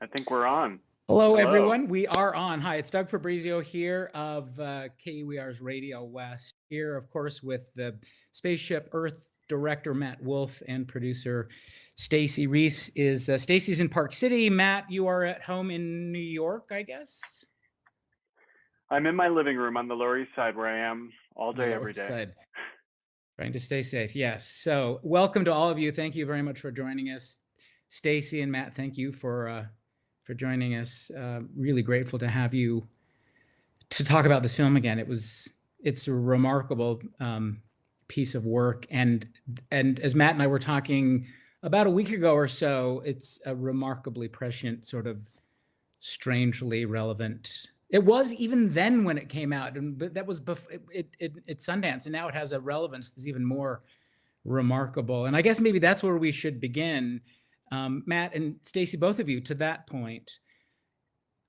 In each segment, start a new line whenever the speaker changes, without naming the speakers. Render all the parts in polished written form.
I think we're on.
Hello, everyone. We are on. Hi, it's Doug Fabrizio here of KUER's RadioWest. Here, of course, with the Spaceship Earth director Matt Wolf and producer Stacey Reiss. Stacey's in Park City. Matt, you are at home in New York, I guess.
I'm in my living room on the Lower East Side, where I am all day, every day.
Side. Trying to stay safe. Yes. So, welcome to all of you. Thank you very much for joining us, Stacey and Matt. Thank you for joining us. Really grateful to have you to talk about this film again. It's a remarkable piece of work, and as Matt and I were talking about a week ago or so, it's a remarkably prescient, sort of strangely relevant. It was even then when it came out, but that was before it's Sundance, and now it has a relevance that's even more remarkable. And I guess maybe that's where we should begin. Matt and Stacey, both of you, to that point,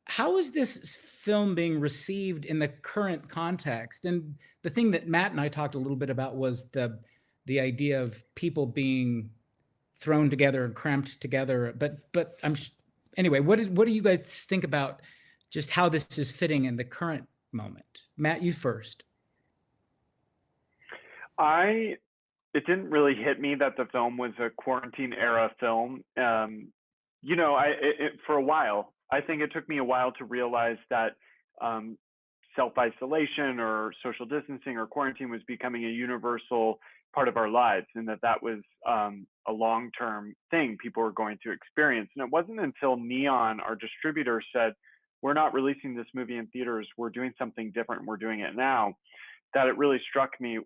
how is this film being received in the current context? And the thing that Matt and I talked a little bit about was the idea of people being thrown together and cramped together. But anyway, what do you guys think about just how this is fitting in the current moment? Matt, you first.
It didn't really hit me that the film was a quarantine era film. For a while, I think it took me a while to realize that self-isolation or social distancing or quarantine was becoming a universal part of our lives, and that was a long-term thing people were going to experience. And it wasn't until Neon, our distributor, said, "We're not releasing this movie in theaters. We're doing something different. We're doing it now," that it really struck me.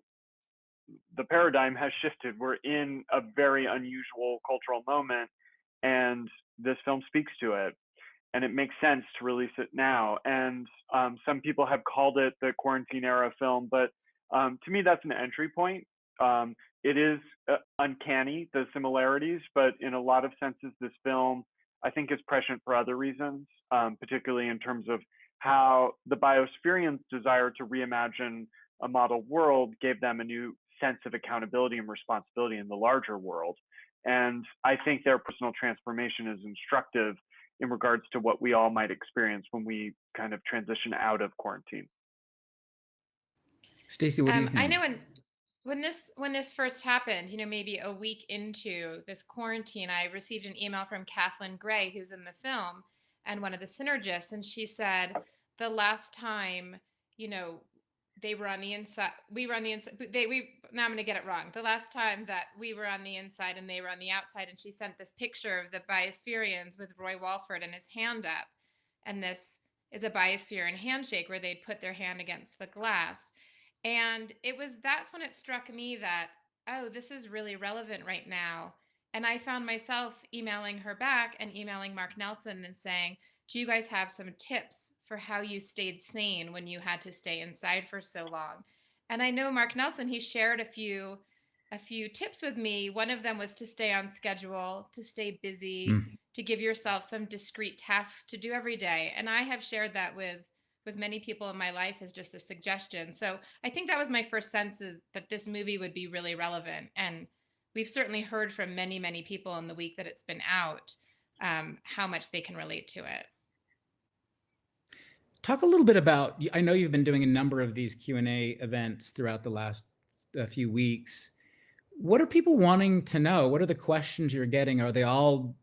The paradigm has shifted. We're in a very unusual cultural moment, and this film speaks to it. And it makes sense to release it now. And some people have called it the quarantine era film, but to me, that's an entry point. It is uncanny, the similarities, but in a lot of senses, this film, I think, is prescient for other reasons, particularly in terms of how the Biospherians' desire to reimagine a model world gave them a new sense of accountability and responsibility in the larger world. And I think their personal transformation is instructive in regards to what we all might experience when we kind of transition out of quarantine.
Stacey, what do you think?
I know when this first happened, maybe a week into this quarantine, I received an email from Kathleen Gray, who's in the film and one of the synergists, and she said the last time, they were on the inside, we were on the inside. Now I'm going to get it wrong. The last time that we were on the inside and they were on the outside, and she sent this picture of the Biospherians with Roy Walford and his hand up, and this is a Biospherian handshake where they'd put their hand against the glass. And that's when it struck me that, oh, this is really relevant right now. And I found myself emailing her back and emailing Mark Nelson and saying, do you guys have some tips for how you stayed sane when you had to stay inside for so long? And I know Mark Nelson, he shared a few tips with me. One of them was to stay on schedule, to stay busy, to give yourself some discrete tasks to do every day. And I have shared that with many people in my life as just a suggestion. So I think that was my first sense, is that this movie would be really relevant. And we've certainly heard from many, many people in the week that it's been out, how much they can relate to it.
Talk a little bit about, I know you've been doing a number of these Q&A events throughout the last few weeks. What are people wanting to know? What are the questions you're getting? Are they all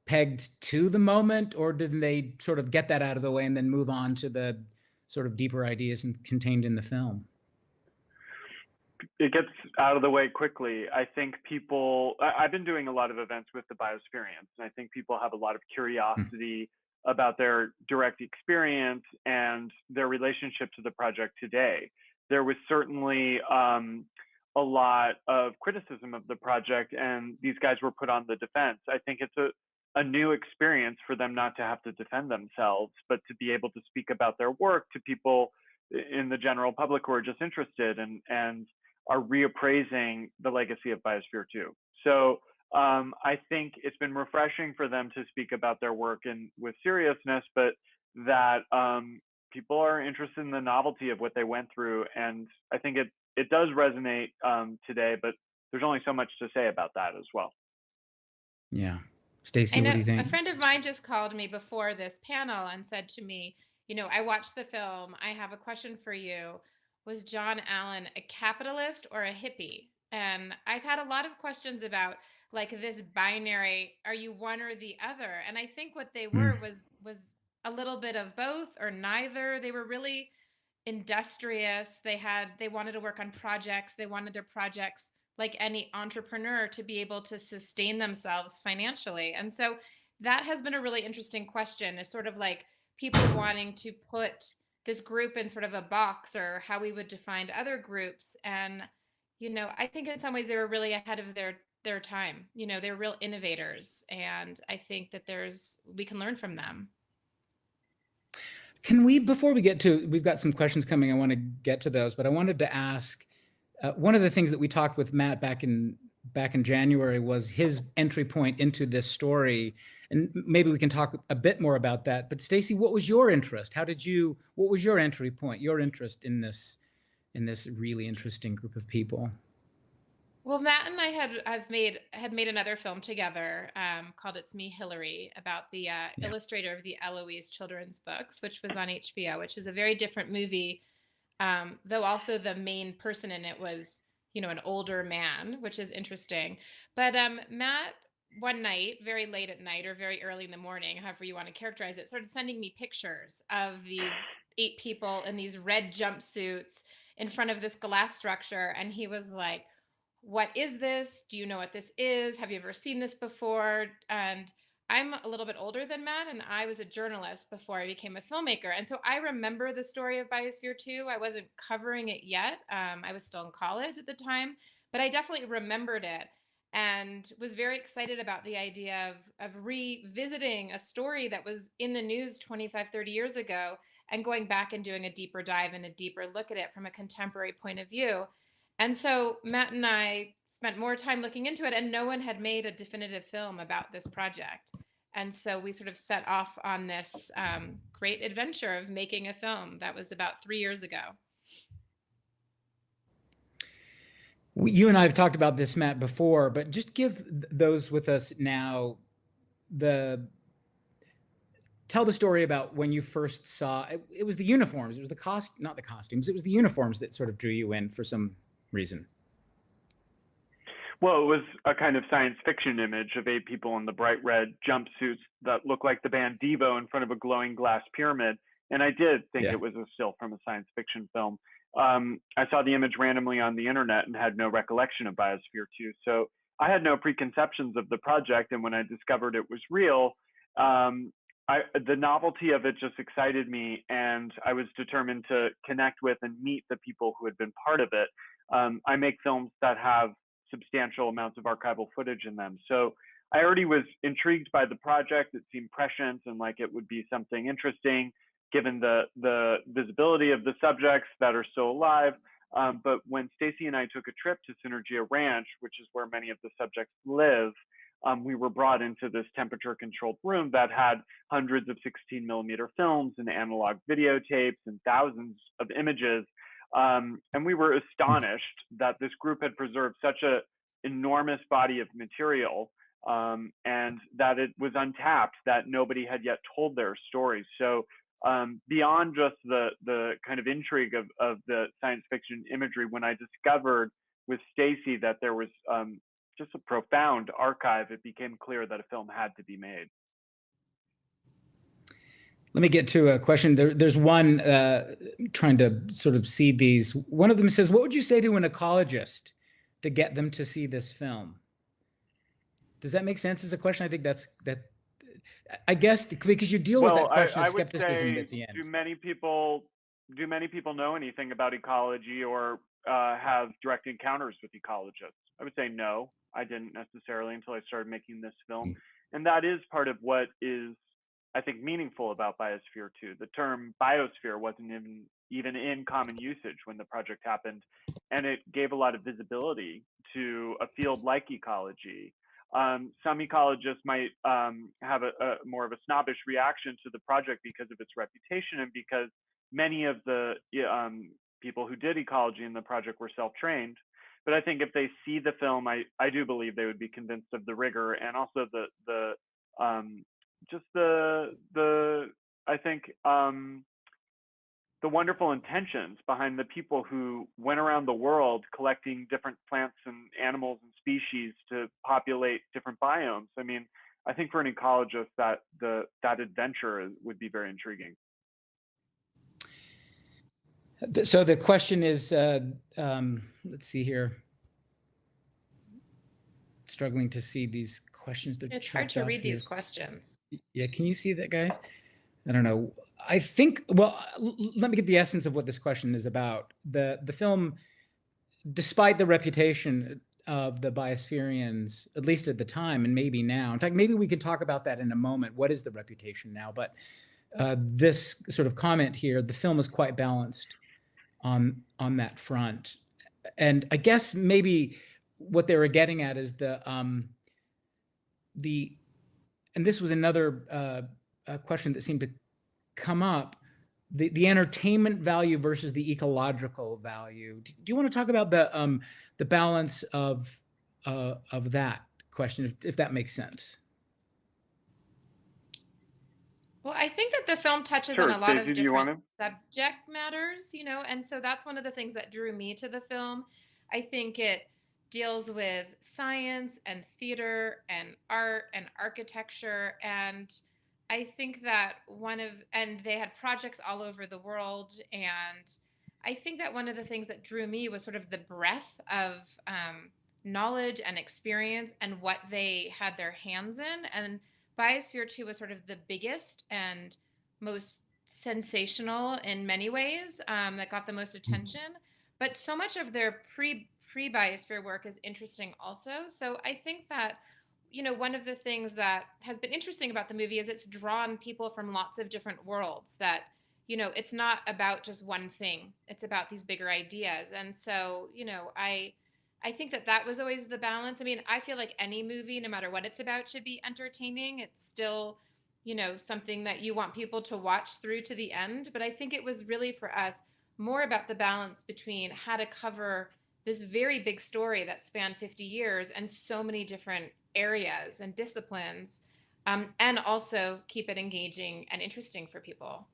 pegged to the moment, or did they sort of get that out of the way and then move on to the sort of deeper ideas contained in the film?
It gets out of the way quickly. I think I've been doing a lot of events with the Biospherians, and I think people have a lot of curiosity about their direct experience and their relationship to the project today. There was certainly a lot of criticism of the project, and these guys were put on the defense. I think it's a new experience for them not to have to defend themselves, but to be able to speak about their work to people in the general public who are just interested and are reappraising the legacy of Biosphere 2. So I think it's been refreshing for them to speak about their work with seriousness, but that people are interested in the novelty of what they went through. And I think it does resonate today, but there's only so much to say about that as well.
Yeah. Stacey,
I
what
know
do you
a
think?
friend of mine just called me before this panel and said to me, I watched the film. I have a question for you. Was John Allen a capitalist or a hippie? And I've had a lot of questions about like this binary, are you one or the other? And I think what they
Mm,
were was a little bit of both or neither. They were really industrious. They wanted to work on projects. They wanted their projects, like any entrepreneur, to be able to sustain themselves financially. And so that has been a really interesting question, is sort of like people wanting to put this group in sort of a box, or how we would define other groups. And I think in some ways they were really ahead of their time. They're real innovators, and I think that we can learn from them.
Can we, before we get to, we've got some questions coming, I want to get to those, but I wanted to ask, one of the things that we talked with Matt back in January was his entry point into this story, and maybe we can talk a bit more about that. But Stacey, what was your interest? What was your entry point, your interest in this really interesting group of people?
Well, Matt and I had made another film together, called "It's Me, Hillary," about the
Yeah.
illustrator of the Eloise children's books, which was on HBO, which is a very different movie. Though also the main person in it was, an older man, which is interesting. But Matt, one night, very late at night or very early in the morning, however you want to characterize it, started sending me pictures of these 8 people in these red jumpsuits in front of this glass structure. And he was like, what is this? Do you know what this is? Have you ever seen this before? And I'm a little bit older than Matt, and I was a journalist before I became a filmmaker. And so I remember the story of Biosphere 2. I wasn't covering it yet. I was still in college at the time, but I definitely remembered it and was very excited about the idea of revisiting a story that was in the news 25, 30 years ago, and going back and doing a deeper dive and a deeper look at it from a contemporary point of view. And so Matt and I spent more time looking into it, and no one had made a definitive film about this project. And so we sort of set off on this great adventure of making a film. That was about 3 years ago.
You and I have talked about this, Matt, before, but just give those with us now tell the story about when you first saw it. Was the uniforms, it was not the costumes, it was the uniforms that sort of drew you in for some reason.
Well, it was a kind of science fiction image of 8 people in the bright red jumpsuits that looked like the band Devo in front of a glowing glass pyramid. And I did think it was a still from a science fiction film. I saw the image randomly on the internet and had no recollection of Biosphere 2. So I had no preconceptions of the project. And when I discovered it was real, the novelty of it just excited me. And I was determined to connect with and meet the people who had been part of it. I make films that have substantial amounts of archival footage in them. So I already was intrigued by the project. It seemed prescient and like it would be something interesting given the visibility of the subjects that are still alive. But when Stacey and I took a trip to Synergia Ranch, which is where many of the subjects live, we were brought into this temperature controlled room that had hundreds of 16mm films and analog videotapes and thousands of images. And we were astonished that this group had preserved such an enormous body of material, and that it was untapped, that nobody had yet told their stories. So beyond just the kind of intrigue of the science fiction imagery, when I discovered with Stacey that there was just a profound archive, it became clear that a film had to be made.
Let me get to a question. There's one trying to sort of see these. One of them says, what would you say to an ecologist to get them to see this film? Does that make sense as a question? I think I guess because you deal with that question of skepticism at the end.
Do many people know anything about ecology or have direct encounters with ecologists? I would say no, I didn't necessarily until I started making this film. And that is part of what is, I think, meaningful about Biosphere 2. The term biosphere wasn't even in common usage when the project happened, and it gave a lot of visibility to a field like ecology. Some ecologists might have a more of a snobbish reaction to the project because of its reputation, and because many of the people who did ecology in the project were self-trained. But I think if they see the film, I do believe they would be convinced of the rigor and also the just I think the wonderful intentions behind the people who went around the world collecting different plants and animals and species to populate different biomes. I mean, I think for an ecologist, that adventure would be very intriguing.
So the question is, let's see here. Struggling to see these questions.
It's hard to read these questions.
Yeah, can you see that, guys? I don't know. I think, well, let me get the essence of what this question is about. The film, despite the reputation of the Biospherians, at least at the time and maybe now, in fact, maybe we could talk about that in a moment. What is the reputation now? But this sort of comment here, the film is quite balanced on that front. And I guess maybe what they were getting at is and this was another question that seemed to come up, the entertainment value versus the ecological value. Do you want to talk about the balance of that question, if that makes sense?
Well, I think that the film touches on a lot of different subject matters, you know, and so that's one of the things that drew me to the film. I think it deals with science and theater and art and architecture, and I think that and they had projects all over the world, and I think that one of the things that drew me was sort of the breadth of knowledge and experience and what they had their hands in. And Biosphere 2 was sort of the biggest and most sensational in many ways, that got the most attention. But so much of their pre-Biosphere work is interesting also. So I think that, you know, one of the things that has been interesting about the movie is it's drawn people from lots of different worlds, that, you know, it's not about just one thing. It's about these bigger ideas. And so, you know, I think that was always the balance. I mean, I feel like any movie, no matter what it's about, should be entertaining. It's still, you know, something that you want people to watch through to the end. But I think it was really for us more about the balance between how to cover this very big story that spanned 50 years and so many different areas and disciplines, and also keep it engaging and interesting for people.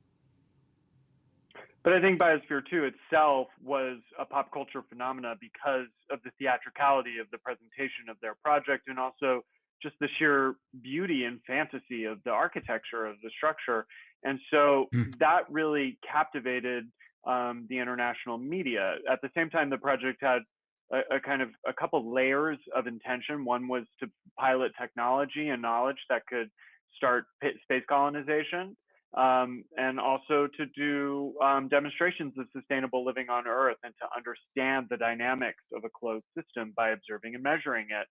But I think Biosphere 2 itself was a pop culture phenomena because of the theatricality of the presentation of their project, and also just the sheer beauty and fantasy of the architecture of the structure. And so that really captivated the international media. At the same time, the project had a couple layers of intention. One was to pilot technology and knowledge that could start space colonization. And also to do demonstrations of sustainable living on Earth and to understand the dynamics of a closed system by observing and measuring it.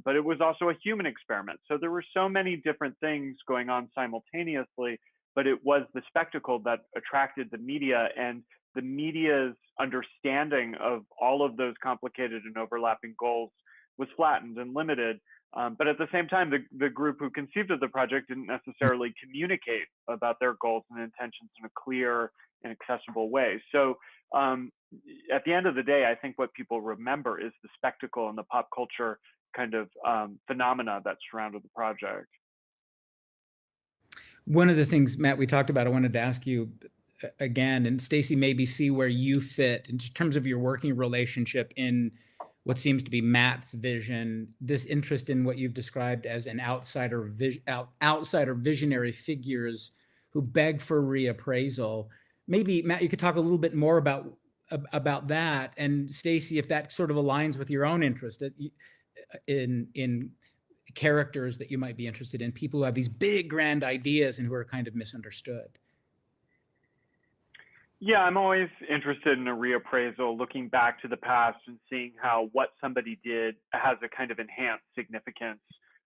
But it was also a human experiment. So there were so many different things going on simultaneously, but it was the spectacle that attracted the media, and the media's understanding of all of those complicated and overlapping goals was flattened and limited. But at the same time, the group who conceived of the project didn't necessarily communicate about their goals and intentions in a clear and accessible way. So at the end of the day, I think what people remember is the spectacle and the pop culture kind of phenomena that surrounded the project.
One of the things, Matt, we talked about, I wanted to ask you again, and Stacey, maybe see where you fit in terms of your working relationship in what seems to be Matt's vision, this interest in what you've described as an outsider visionary figures who beg for reappraisal. Maybe, Matt, you could talk a little bit more about that, and Stacey, if that sort of aligns with your own interest in characters that you might be interested in, people who have these big, grand ideas and who are kind of misunderstood.
Yeah, I'm always interested in a reappraisal, looking back to the past and seeing how what somebody did has a kind of enhanced significance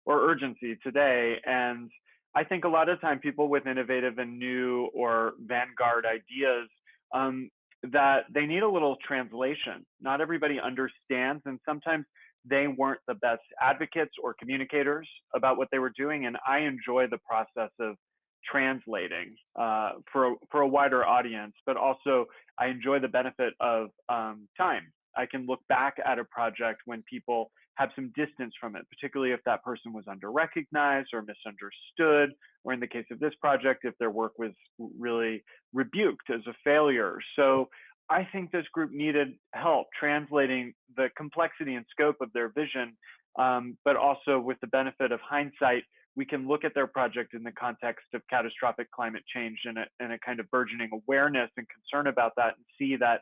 or urgency today. And I think a lot of time people with innovative and new or vanguard ideas, that they need a little translation. Not everybody understands, and sometimes they weren't the best advocates or communicators about what they were doing. And I enjoy the process of translating for a wider audience, but also I enjoy the benefit of time. I can look back at a project when people have some distance from it, particularly if that person was under-recognized or misunderstood, or in the case of this project, if their work was really rebuked as a failure. So I think this group needed help translating the complexity and scope of their vision, but also with the benefit of hindsight, we can look at their project in the context of catastrophic climate change and a kind of burgeoning awareness and concern about that, and see that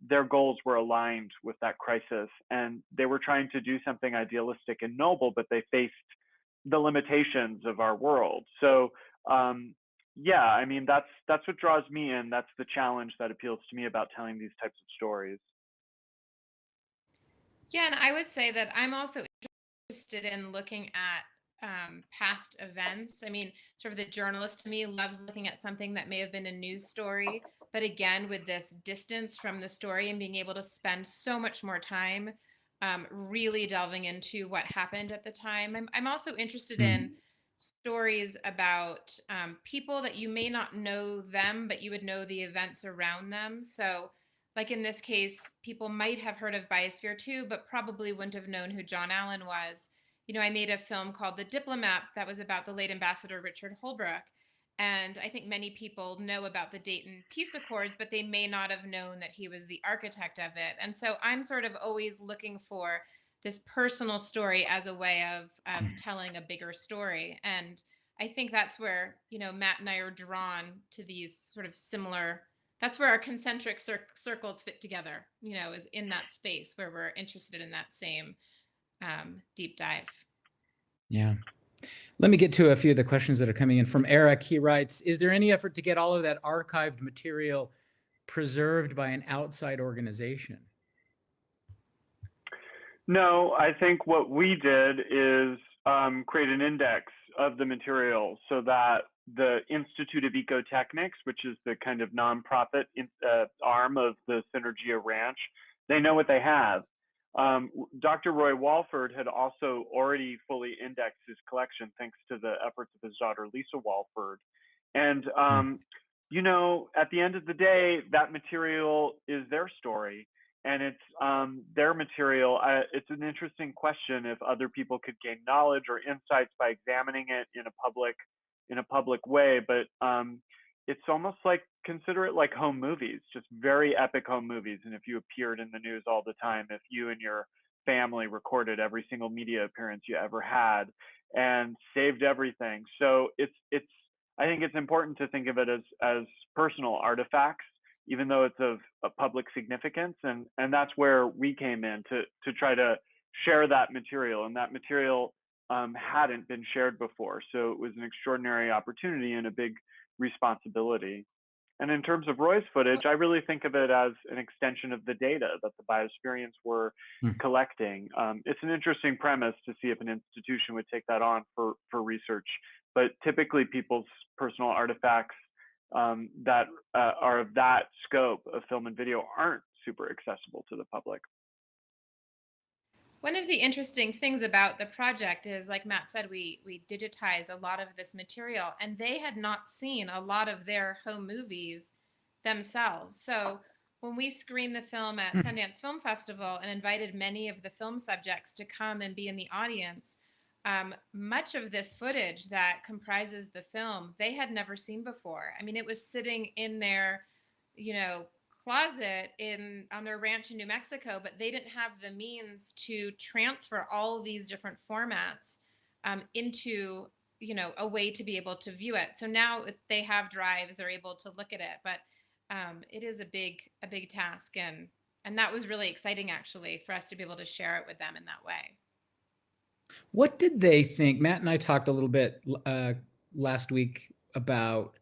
their goals were aligned with that crisis. And they were trying to do something idealistic and noble, but they faced the limitations of our world. So yeah, I mean, that's what draws me in. That's the challenge that appeals to me about telling these types of stories.
Yeah, and I would say that I'm also interested in looking at past events. I mean, sort of the journalist to me loves looking at something that may have been a news story, but again, with this distance from the story and being able to spend so much more time really delving into what happened at the time. I'm also interested in stories about people that you may not know them, but you would know the events around them. So, like in this case, people might have heard of Biosphere 2, but probably wouldn't have known who John Allen was. You know, I made a film called The Diplomat that was about the late Ambassador Richard Holbrooke. And I think many people know about the Dayton Peace Accords, but they may not have known that he was the architect of it. And so I'm sort of always looking for this personal story as a way of telling a bigger story. And I think that's where, you know, Matt and I are drawn to these sort of similar, that's where our concentric circles fit together, you know, is in that space where we're interested in that same deep dive.
Yeah. Let me get to a few of the questions that are coming in from Eric. He writes, is there any effort to get all of that archived material preserved by an outside organization?
No, I think what we did is create an index of the material so that the Institute of Ecotechnics, which is the kind of nonprofit arm of the Synergia Ranch, they know what they have. Dr. Roy Walford had also already fully indexed his collection thanks to the efforts of his daughter, Lisa Walford. And, you know, at the end of the day, that material is their story. And it's their material. It's an interesting question if other people could gain knowledge or insights by examining it in a public way. But it's almost like, consider it like home movies, just very epic home movies. And if you appeared in the news all the time, if you and your family recorded every single media appearance you ever had and saved everything. So I think it's important to think of it as personal artifacts, even though it's of a public significance. And that's where we came in to try to share that material. And that material hadn't been shared before. So it was an extraordinary opportunity and a big responsibility. And in terms of Roy's footage, I really think of it as an extension of the data that the Biosphereans were collecting. It's an interesting premise to see if an institution would take that on for research. But typically people's personal artifacts that are of that scope of film and video aren't super accessible to the public.
One of the interesting things about the project is, like Matt said, we digitized a lot of this material, and they had not seen a lot of their home movies themselves. So when we screened the film at Sundance Film Festival and invited many of the film subjects to come and be in the audience, much of this footage that comprises the film, they had never seen before. I mean, it was sitting in their, you know, closet on their ranch in New Mexico, but they didn't have the means to transfer all these different formats into, you know, a way to be able to view it. So now they have drives, they're able to look at it, but it is a big task, and that was really exciting actually for us to be able to share it with them in that way.
What did they think? Matt and I talked a little bit last week about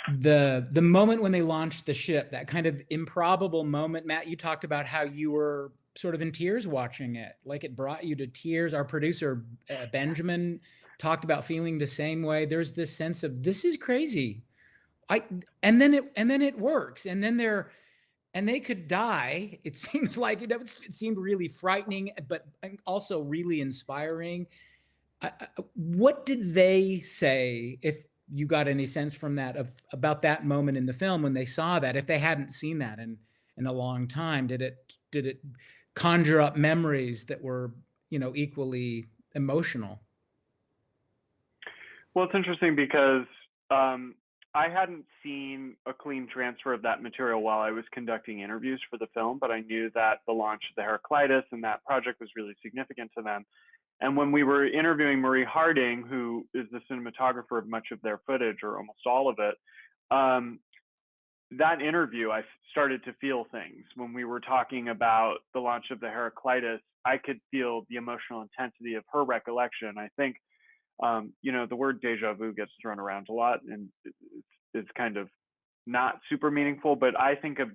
the moment when they launched the ship, that kind of improbable moment. Matt, you talked about how you were sort of in tears watching it, like it brought you to tears. Our producer Benjamin talked about feeling the same way. There's this sense of, this is crazy. And then it works, and they could die. It seems like it seemed really frightening, but also really inspiring. What did they say, if you got any sense from that, about that moment in the film when they saw that, if they hadn't seen that, in a long time. Did it conjure up memories that were, equally emotional?
Well, it's interesting because I hadn't seen a clean transfer of that material while I was conducting interviews for the film, but I knew that the launch of the Heraclitus and that project was really significant to them. And when we were interviewing Marie Harding, who is the cinematographer of much of their footage, or almost all of it, that interview, I started to feel things. When we were talking about the launch of the Heraclitus, I could feel the emotional intensity of her recollection. I think, the word deja vu gets thrown around a lot, and it's kind of not super meaningful, but I think of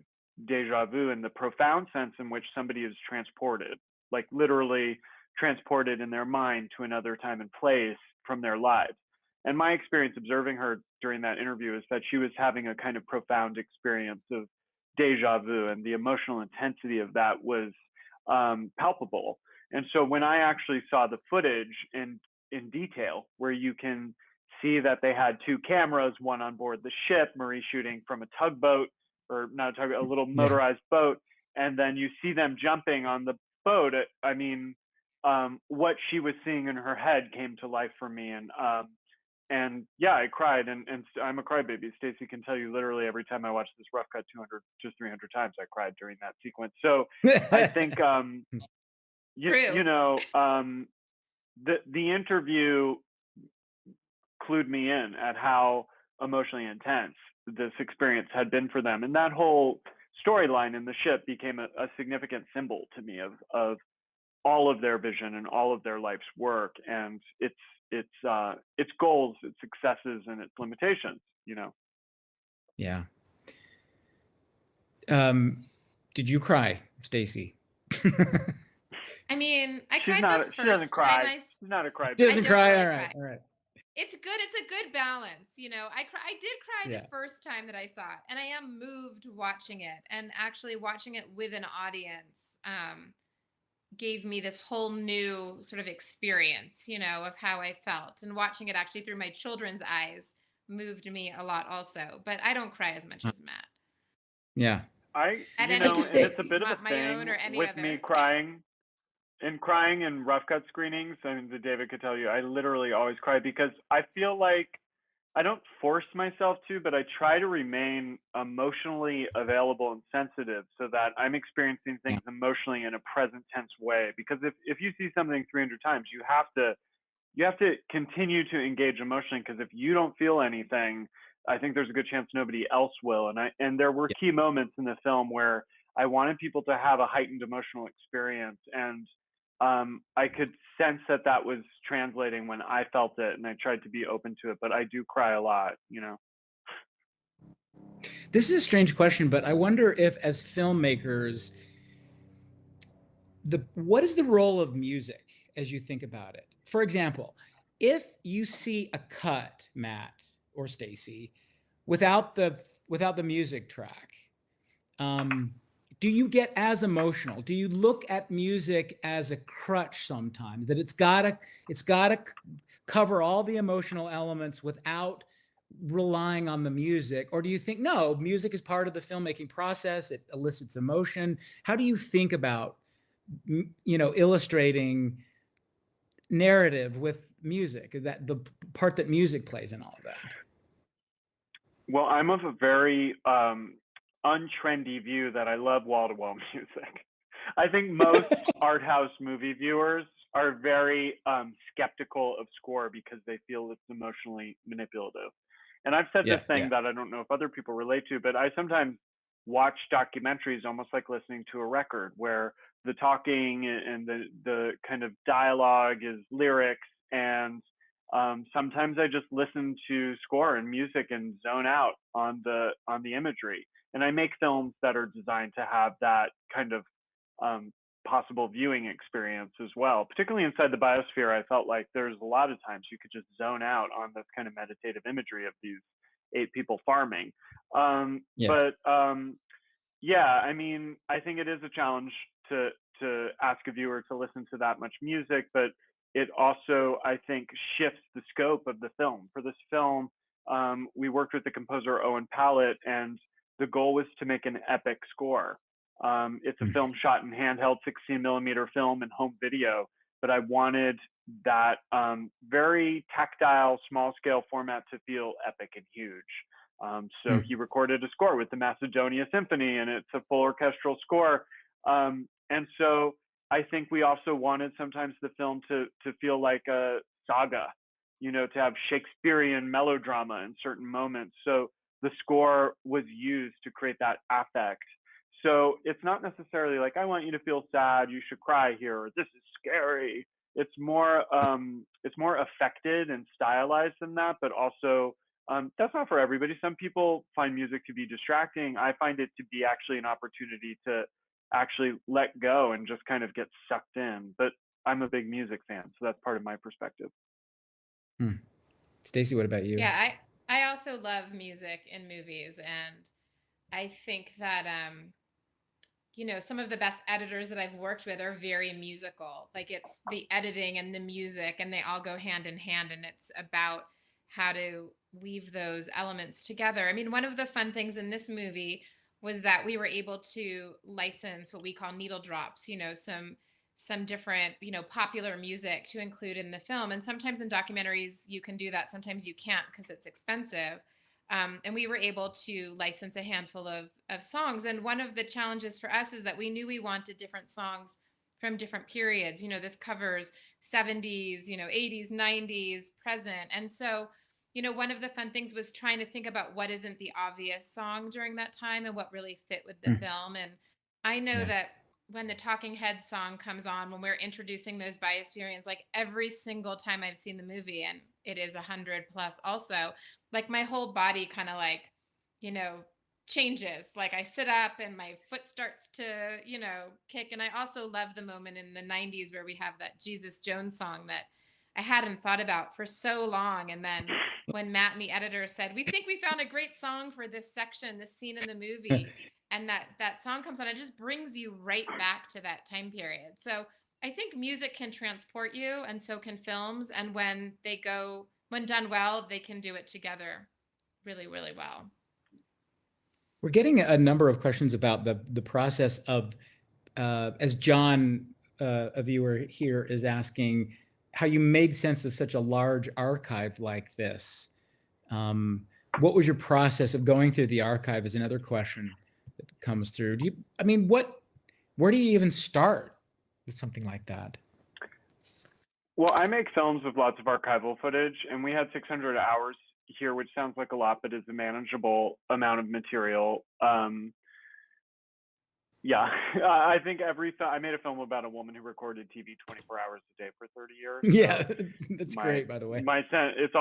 deja vu in the profound sense in which somebody is transported, like literally transported in their mind to another time and place from their lives. And my experience observing her during that interview is that she was having a kind of profound experience of deja vu, and the emotional intensity of that was palpable. And so when I actually saw the footage in detail, where you can see that they had two cameras, one on board the ship, Marie shooting from a tugboat, or not a tugboat, a little motorized boat, and then you see them jumping on the boat. I mean, what she was seeing in her head came to life for me, and yeah, I cried, and I'm a crybaby. Stacey can tell you, literally every time I watch this rough cut 200 to 300 times, I cried during that sequence. So I think the interview clued me in at how emotionally intense this experience had been for them, and that whole storyline in the ship became a significant symbol to me of all of their vision and all of their life's work, and its goals, its successes, and its limitations.
Yeah. Did you cry, Stacey?
I mean, I
She
cried
doesn't
the first time
cry. She's not a crybaby.
She doesn't cry.
Really
All right.
cry.
All right.
It's good. It's a good balance. I did cry
Yeah.
the first time that I saw it, and I am moved watching it. And actually watching it with an audience gave me this whole new sort of experience, of how I felt. And watching it actually through my children's eyes moved me a lot also. But I don't cry as much as Matt.
Yeah.
At
And
any
it's a bit of a
my own
thing
or any
with
other.
me crying in rough cut screenings, and David could tell you, I literally always cry because I feel like I don't force myself to, but I try to remain emotionally available and sensitive so that I'm experiencing things emotionally in a present tense way. Because if you see something 300 times, you have to continue to engage emotionally, because if you don't feel anything, I think there's a good chance nobody else will. And there were key moments in the film where I wanted people to have a heightened emotional experience, and I could sense that was translating when I felt it, and I tried to be open to it. But I do cry a lot.
This is a strange question, but I wonder if, as filmmakers, what is the role of music as you think about it? For example, if you see a cut, Matt or Stacey, without the music track, do you get as emotional? Do you look at music as a crutch sometimes, that it's gotta cover all the emotional elements without relying on the music? Or do you think, no, music is part of the filmmaking process, it elicits emotion? How do you think about illustrating narrative with music, that the part that music plays in all of that?
Well, I'm of a very untrendy view that I love wall-to-wall music. I think most art house movie viewers are very skeptical of score because they feel it's emotionally manipulative. And I've said this thing that I don't know if other people relate to, but I sometimes watch documentaries almost like listening to a record, where the talking and the kind of dialogue is lyrics, and sometimes I just listen to score and music and zone out on the imagery. And I make films that are designed to have that kind of possible viewing experience as well. Particularly inside the biosphere, I felt like there's a lot of times you could just zone out on this kind of meditative imagery of these 8 people farming. But yeah, I mean, I think it is a challenge to ask a viewer to listen to that much music, but it also, I think, shifts the scope of the film. For this film, we worked with the composer Owen Pallett, and the goal was to make an epic score. It's a film shot in handheld 16mm film and home video, but I wanted that very tactile, small scale format to feel epic and huge. So he recorded a score with the Macedonia Symphony, and it's a full orchestral score. And so I think we also wanted sometimes the film to feel like a saga, to have Shakespearean melodrama in certain moments. So the score was used to create that affect. So it's not necessarily like, I want you to feel sad, you should cry here, or this is scary. It's more affected and stylized than that, but also that's not for everybody. Some people find music to be distracting. I find it to be actually an opportunity to actually let go and just kind of get sucked in. But I'm a big music fan, so that's part of my perspective.
Stacey, what about you?
Yeah, I also love music in movies, and I think that some of the best editors that I've worked with are very musical. Like, it's the editing and the music, and they all go hand in hand, and it's about how to weave those elements together. I mean, one of the fun things in this movie was that we were able to license what we call needle drops, some different, popular music to include in the film. And sometimes in documentaries you can do that, sometimes you can't because it's expensive. And we were able to license a handful of songs. And one of the challenges for us is that we knew we wanted different songs from different periods. This covers 70s, 80s, 90s, present. And so, one of the fun things was trying to think about what isn't the obvious song during that time and what really fit with the film. And I know that when the Talking Heads song comes on, when we're introducing those biosphereans, like every single time I've seen the movie, and it is 100 plus also, like my whole body kind of like, changes. Like I sit up and my foot starts to, kick. And I also love the moment in the 90s where we have that Jesus Jones song that I hadn't thought about for so long. And then when Matt and the editor said, we think we found a great song for this section, this scene in the movie, and that song comes on, it just brings you right back to that time period. So I think music can transport you, and so can films. And when done well, they can do it together really, really well.
We're getting a number of questions about the process of, as John, a viewer here, is asking, how you made sense of such a large archive like this. What was your process of going through the archive is another question that comes through. Where do you even start with something like that?
Well, I make films with lots of archival footage, and we had 600 hours here, which sounds like a lot, but is a manageable amount of material. Yeah, I think I made a film about a woman who recorded TV 24 hours a day for 30 years.
Yeah, so that's great, by the way.
It's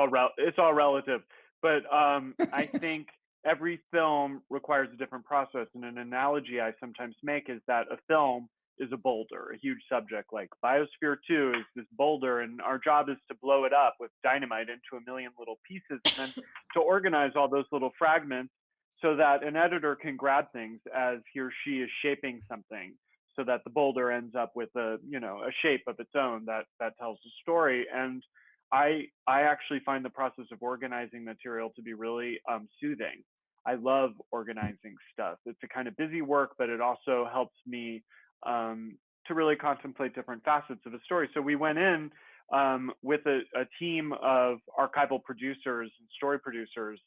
all relative, but I think every film requires a different process. And an analogy I sometimes make is that a film is a boulder, a huge subject. Like Biosphere 2 is this boulder, and our job is to blow it up with dynamite into a million little pieces, and then to organize all those little fragments so that an editor can grab things as he or she is shaping something, so that the boulder ends up with a shape of its own that tells a story. And I actually find the process of organizing material to be really soothing. I love organizing stuff. It's a kind of busy work, but it also helps me to really contemplate different facets of a story. So we went in with a team of archival producers and story producers,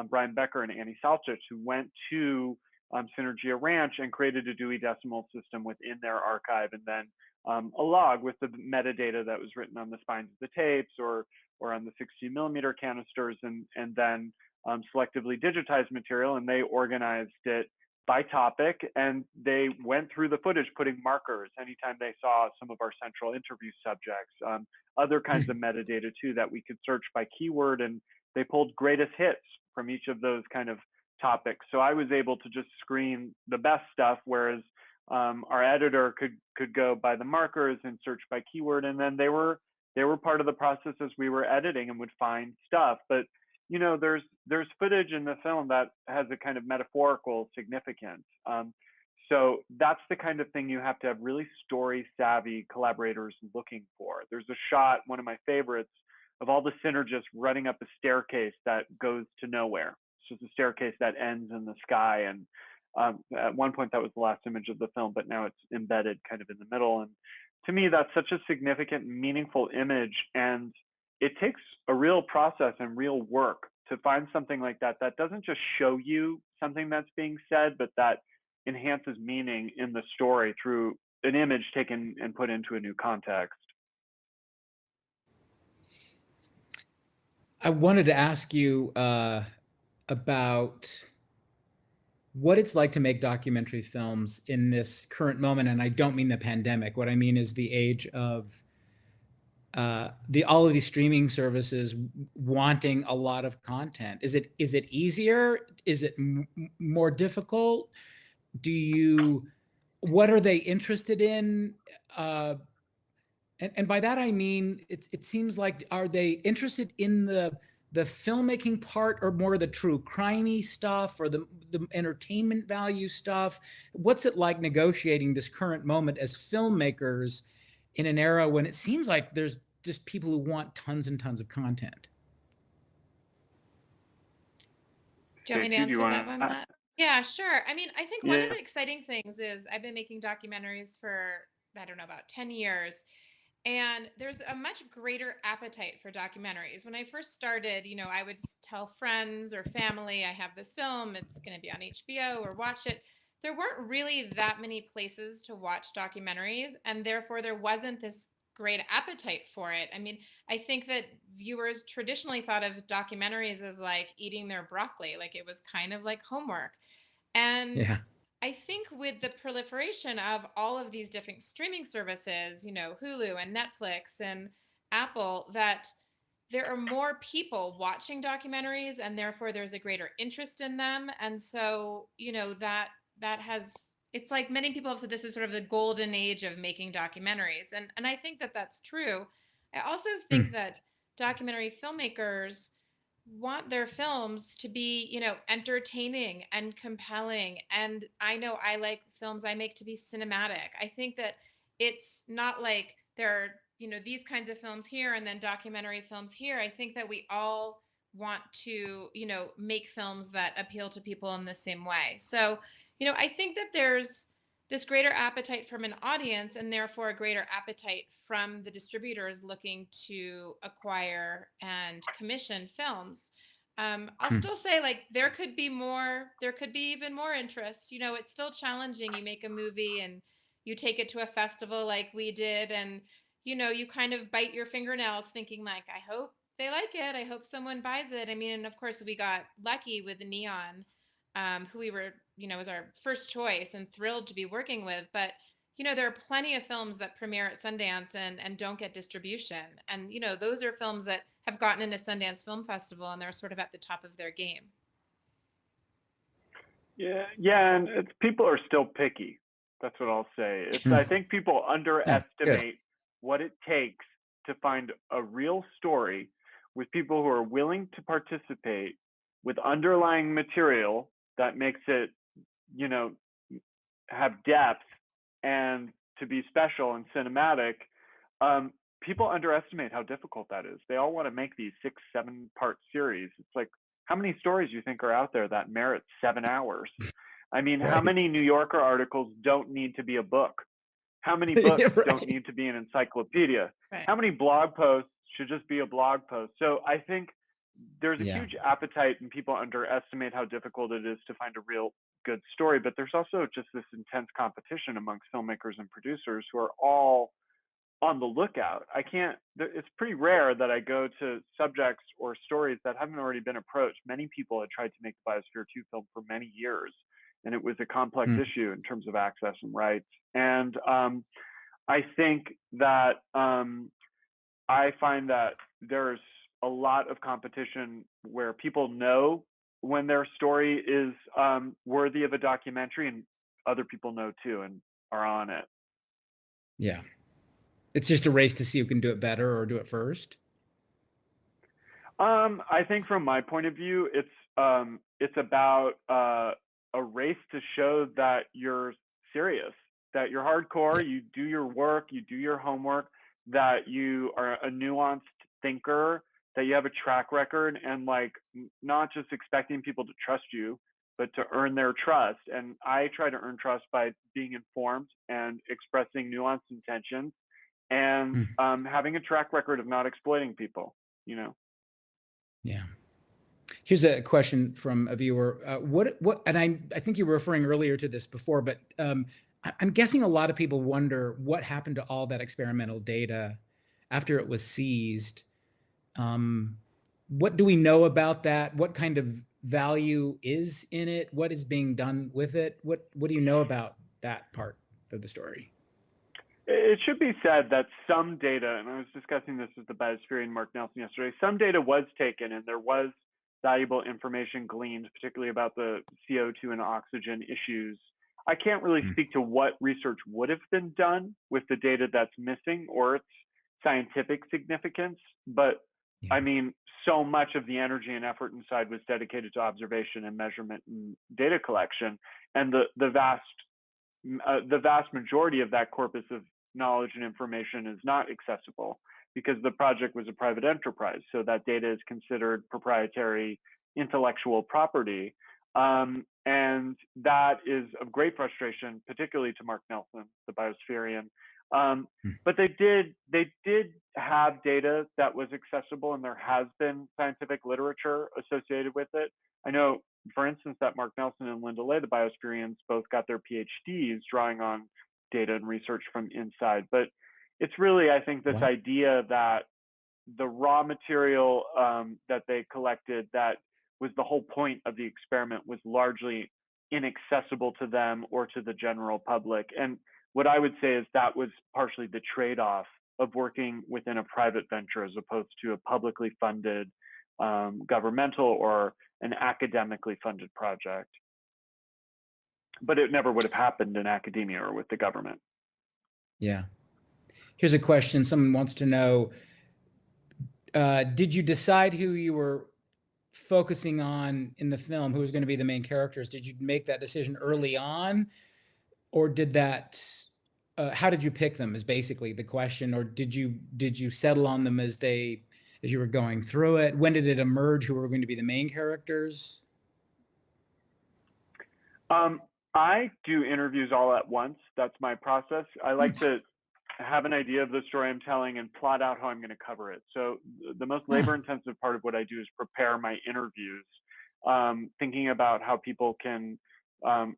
Brian Becker and Annie Salchich, who went to Synergia Ranch and created a Dewey Decimal System within their archive, and then a log with the metadata that was written on the spines of the tapes or on the 16mm canisters, and then selectively digitized material, and they organized it by topic, and they went through the footage putting markers anytime they saw some of our central interview subjects, other kinds of metadata too that we could search by keyword, and they pulled greatest hits from each of those kind of topics. So I was able to just screen the best stuff, whereas our editor could go by the markers and search by keyword, and then they were part of the process as we were editing and would find stuff. But there's footage in the film that has a kind of metaphorical significance. So that's the kind of thing you have to have really story savvy collaborators looking for. There's a shot, one of my favorites, of all the synergists running up a staircase that goes to nowhere. It's just a staircase that ends in the sky, and At one point, that was the last image of the film, but now it's embedded kind of in the middle. And to me, that's such a significant, meaningful image. And it takes a real process and real work to find something like that that doesn't just show you something that's being said, but that enhances meaning in the story through an image taken and put into a new context.
I wanted to ask you about what it's like to make documentary films in this current moment. And I don't mean the pandemic. What I mean is the age of all of these streaming services wanting a lot of content. Is it easier? Is it more difficult? What are they interested in? And by that I mean it seems like, are they interested in the filmmaking part, or more of the true crimey stuff, or the entertainment value stuff? What's it like negotiating this current moment as filmmakers in an era when it seems like there's just people who want tons and tons of content?
Do you want me to answer that one, Matt? Yeah, sure. I mean, I think one of the exciting things is I've been making documentaries for, I don't know, about 10 years. And there's a much greater appetite for documentaries. When I first started, I would tell friends or family, I have this film, it's going to be on HBO, or watch it. There weren't really that many places to watch documentaries, and therefore there wasn't this great appetite for it. I mean, I think that viewers traditionally thought of documentaries as like eating their broccoli, like it was kind of like homework. And
Yeah.
I think with the proliferation of all of these different streaming services, Hulu and Netflix and Apple, that there are more people watching documentaries, and therefore there's a greater interest in them. And so, that has, it's like many people have said this is sort of the golden age of making documentaries. And I think that that's true. I also think that documentary filmmakers want their films to be, entertaining and compelling. And I know I like films I make to be cinematic. I think that it's not like there are, these kinds of films here and then documentary films here. I think that we all want to, make films that appeal to people in the same way. So, I think that there's this greater appetite from an audience, and therefore a greater appetite from the distributors looking to acquire and commission films. I'll still say, like, there could be even more interest. It's still challenging. You make a movie and you take it to a festival like we did, and you kind of bite your fingernails thinking, like, I hope they like it. I hope someone buys it. I mean, and of course we got lucky with Neon, who we were, was our first choice and thrilled to be working with. But, there are plenty of films that premiere at Sundance and don't get distribution. And, those are films that have gotten into Sundance Film Festival, and they're sort of at the top of their game.
Yeah, and people are still picky. That's what I'll say. I think people underestimate what it takes to find a real story with people who are willing to participate, with underlying material that makes it, have depth and to be special and cinematic. People underestimate how difficult that is. They all want to make these 6-7 part series. It's like, how many stories do you think are out there that merit 7 hours? I mean, how many New Yorker articles don't need to be a book? How many books don't need to be an encyclopedia? How many blog posts should just be a blog post? So I think there's a huge appetite, and people underestimate how difficult it is to find a real good story. But there's also just this intense competition amongst filmmakers and producers who are all on the lookout. It's pretty rare that I go to subjects or stories that haven't already been approached. Many people had tried to make the Biosphere 2 film for many years, and it was a complex issue in terms of access and rights. And I think that I find that there's a lot of competition where people know when their story is worthy of a documentary, and other people know too and are on it.
Yeah. It's just a race to see who can do it better or do it first.
I think from my point of view, it's about a race to show that you're serious, that you're hardcore, you do your work, you do your homework, that you are a nuanced thinker, that you have a track record, and like not just expecting people to trust you, but to earn their trust. And I try to earn trust by being informed and expressing nuanced intentions, and having a track record of not exploiting people, you know.
Yeah. Here's a question from a viewer. And I think you were referring earlier to this before, but I'm guessing a lot of people wonder what happened to all that experimental data after it was seized. What do we know about that? What kind of value is in it? What is being done with it? What do you know about that part of the story?
It should be said that some data, and I was discussing this with the Biosphere and Mark Nelson yesterday, some data was taken and there was valuable information gleaned, particularly about the CO2 and oxygen issues. I can't really speak to what research would have been done with the data that's missing or its scientific significance, but I mean, so much of the energy and effort inside was dedicated to observation and measurement and data collection, and the vast majority of that corpus of knowledge and information is not accessible because the project was a private enterprise. So that data is considered proprietary intellectual property. And that is of great frustration, particularly to Mark Nelson, the Biospherian. But they did have data that was accessible, and there has been scientific literature associated with it. I know, for instance, that Mark Nelson and Linda Lay, the Biospherians, both got their PhDs drawing on data and research from inside. But it's really, I think, this idea that the raw material that they collected, that was the whole point of the experiment, was largely inaccessible to them or to the general public. And what I would say is that was partially the trade-off of working within a private venture as opposed to a publicly funded governmental or an academically funded project. But it never would have happened in academia or with the government.
Yeah. Here's a question. Someone wants to know, did you decide who you were focusing on in the film, who was going to be the main characters? Did you make that decision early on, or did that, how did you pick them is basically the question, or did you settle on them as you were going through it? When did it emerge who were going to be the main characters?
I do interviews all at once. That's my process. I like to have an idea of the story I'm telling and plot out how I'm going to cover it. So the most labor intensive part of what I do is prepare my interviews, thinking about how people can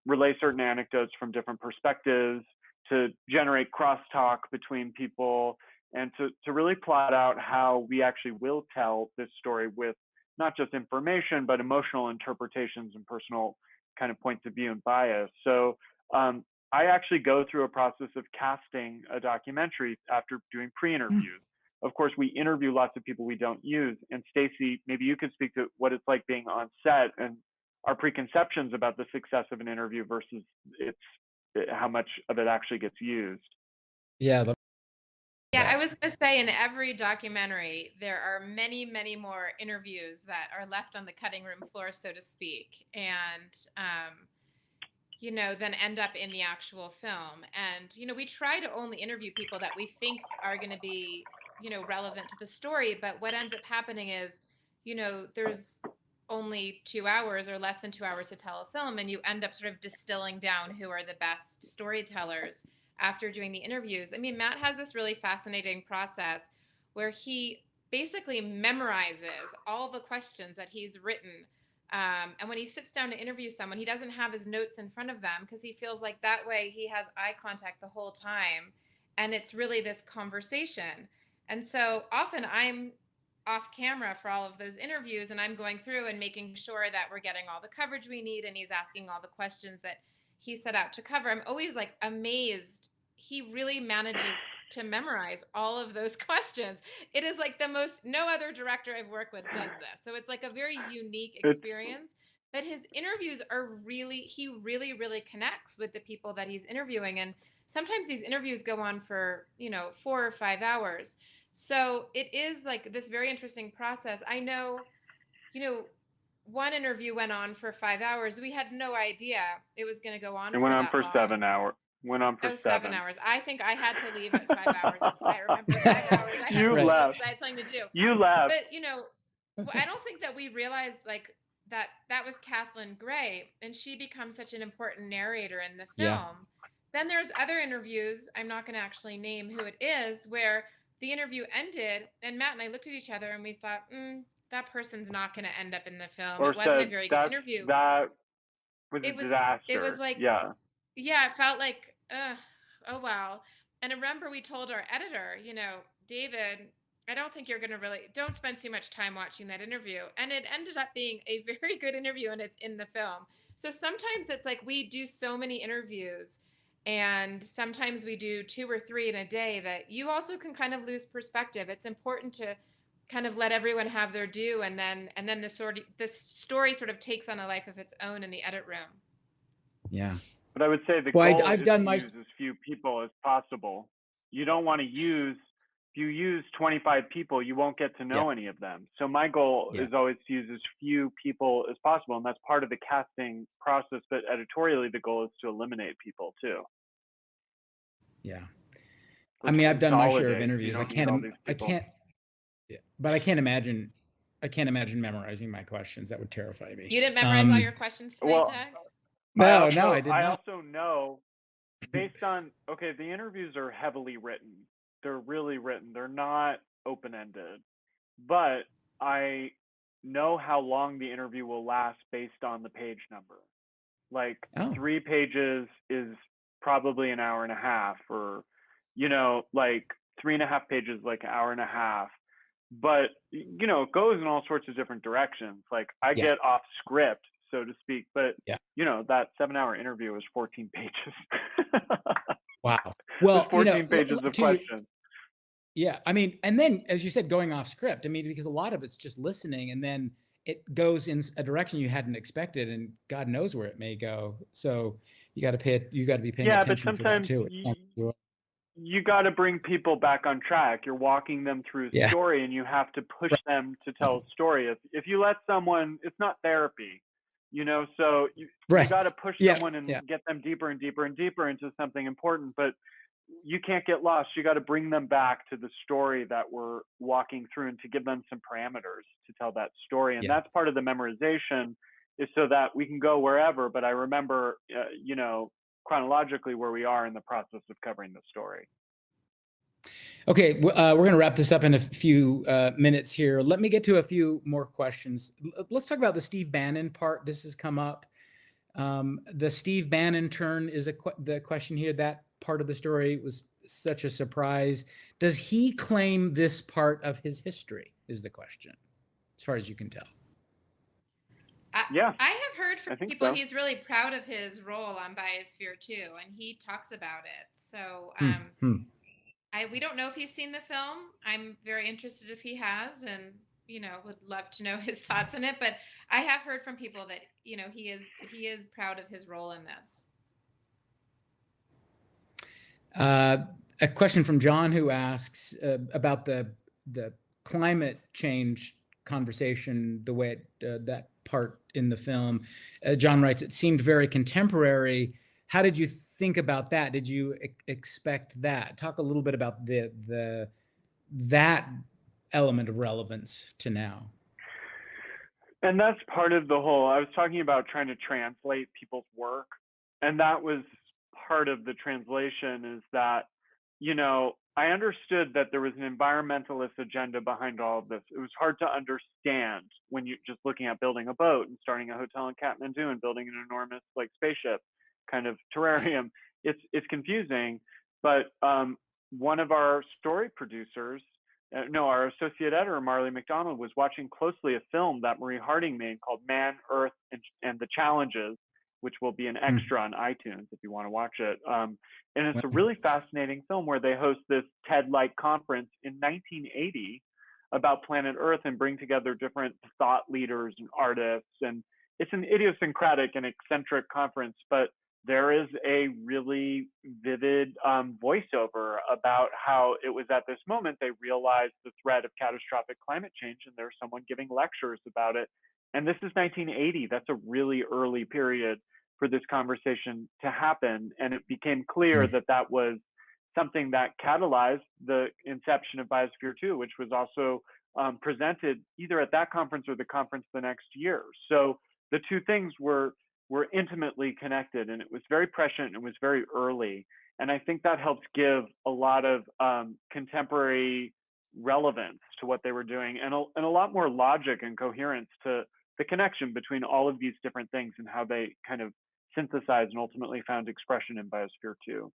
relay certain anecdotes from different perspectives, to generate crosstalk between people, and to really plot out how we actually will tell this story with not just information, but emotional interpretations and personal kind of points of view and bias. So I actually go through a process of casting a documentary after doing pre-interviews. Of course, we interview lots of people we don't use. And Stacey, maybe you could speak to what it's like being on set and our preconceptions about the success of an interview versus how much of it actually gets used.
Yeah.
Yeah, I was going to say, in every documentary, there are many, many more interviews that are left on the cutting room floor, so to speak, and then end up in the actual film. And we try to only interview people that we think are going to be relevant to the story. But what ends up happening is, there's only 2 hours or less than 2 hours to tell a film, and you end up sort of distilling down who are the best storytellers after doing the interviews. I mean, Matt has this really fascinating process where he basically memorizes all the questions that he's written. And when he sits down to interview someone, he doesn't have his notes in front of them because he feels like that way he has eye contact the whole time. And it's really this conversation. And so often I'm off camera for all of those interviews, and I'm going through and making sure that we're getting all the coverage we need, and he's asking all the questions that he set out to cover. I'm always like amazed. He really manages to memorize all of those questions. It is like no other director I've worked with does this. So it's like a very unique experience. But his interviews he really, really connects with the people that he's interviewing. And sometimes these interviews go on for, 4 or 5 hours. So it is like this very interesting process. I know, one interview went on for 5 hours. We had no idea it was going to go on.
It went on for 7 hours. Went on for
7 hours. I think I had to leave at 5 hours. That's why I remember 5 hours. I had to leave because I had something to do.
You left.
But I don't think that we realized, like, that was Kathleen Gray, and she becomes such an important narrator in the
Yeah.
film. Then there's other interviews, I'm not going to actually name who it is, where the interview ended and Matt and I looked at each other and we thought, that person's not going to end up in the film.
Or
It wasn't a
said
very good
that
interview.
that was a
It was
disaster.
like,
Yeah.
yeah, it felt like, oh wow. And I remember we told our editor, David, I don't think you're going to don't spend too much time watching that interview. And it ended up being a very good interview, and it's in the film. So sometimes it's like we do so many interviews, and sometimes we do 2 or 3 in a day, that you also can kind of lose perspective. It's important to kind of let everyone have their due, and then this story sort of takes on a life of its own in the edit room.
Yeah.
But I would say the
Well,
goal
I've
is
done
to
my.
use as few people as possible. You don't want to use, if you use 25 people, you won't get to
Yeah.
know any of them. So my goal
Yeah.
is always to use as few people as possible. And that's part of the casting process. But editorially, the goal is to eliminate people too.
Yeah.
Or
I mean, I've done my share of
consolidate. You
interviews.
don't need all these people.
But I can't imagine memorizing my questions. That would terrify me.
You didn't memorize all your questions tonight,
Well,
Doug?
No, I did
I
not.
also know, based on, okay, the interviews are heavily written. They're really written. They're not open-ended. But I know how long the interview will last based on the page number. Like 3 pages is probably an hour and a half, or, like 3.5 pages, like an hour and a half. But, it goes in all sorts of different directions. Like I get off script, so to speak, but that 7-hour interview was 14 pages.
Wow. Well,
14 pages of questions.
Yeah. I mean, and then, as you said, going off script, I mean, because a lot of it's just listening, and then it goes in a direction you hadn't expected, and God knows where it may go. So you got to be paying attention
but
for that
sometimes
too.
you got to bring people back on track. You're walking them through a story, and you have to push them to tell a story. If you let someone, it's not therapy, so you got to push someone and get them deeper and deeper and deeper into something important, but you can't get lost. You got to bring them back to the story that we're walking through, and to give them some parameters to tell that story. And that's part of the memorization, is so that we can go wherever, but I remember, chronologically where we are in the process of covering the story.
Okay, we're going to wrap this up in a few minutes here. Let me get to a few more questions. Let's talk about the Steve Bannon part. This has come up. The Steve Bannon turn is the question here. That part of the story was such a surprise. Does he claim this part of his history, is the question, as far as you can tell?
I have heard from people he's really proud of his role on Biosphere 2, and he talks about it. So we don't know if he's seen the film. I'm very interested if he has, and would love to know his thoughts on it. But I have heard from people that he is proud of his role in this.
A question from John, who asks about the climate change conversation, the way that part in the film. John writes, it seemed very contemporary. How did you think about that? Did you expect that? Talk a little bit about that element of relevance to now.
And that's part of the whole, I was talking about trying to translate people's work, and that was part of the translation, is that, I understood that there was an environmentalist agenda behind all of this. It was hard to understand when you're just looking at building a boat and starting a hotel in Kathmandu and building an enormous spaceship kind of terrarium. It's confusing, but one of our story producers, our associate editor, Marley McDonald, was watching closely a film that Marie Harding made called Man, Earth, and the Challenges, which will be an extra on iTunes if you want to watch it. And it's a really fascinating film where they host this TED-like conference in 1980 about planet Earth and bring together different thought leaders and artists. And it's an idiosyncratic and eccentric conference, but there is a really vivid voiceover about how it was at this moment they realized the threat of catastrophic climate change, and there's someone giving lectures about it. And this is 1980. That's a really early period for this conversation to happen. And it became clear that that was something that catalyzed the inception of Biosphere 2, which was also presented either at that conference or the conference the next year. So the two things were intimately connected, and it was very prescient and it was very early. And I think that helps give a lot of contemporary relevance to what they were doing, and a lot more logic and coherence to the connection between all of these different things and how they kind of synthesized and ultimately found expression in Biosphere 2.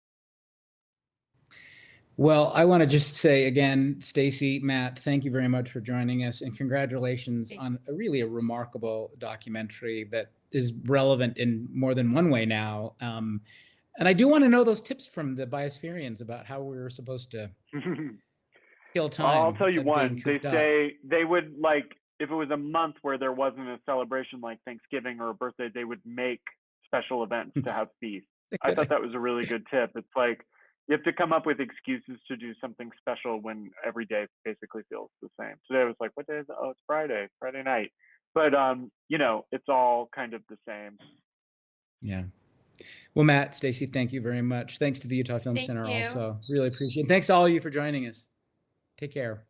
Well, I want to just say again, Stacey, Matt, thank you very much for joining us, and congratulations on a remarkable documentary that is relevant in more than one way now. And I do want to know those tips from the Biospherians about how we were supposed to kill time.
I'll tell you one. They
say
they would, like, if it was a month where there wasn't a celebration like Thanksgiving or a birthday, they would make special events to have feasts. I thought that was a really good tip. It's like, you have to come up with excuses to do something special when every day basically feels the same. Today I was like, what day is it? Oh, it's Friday night. But, you know, it's all kind of the same.
Yeah. Well, Matt, Stacey, thank you very much. Thanks to the Utah Film Center also. Really appreciate it. Thanks to all of you for joining us. Take care.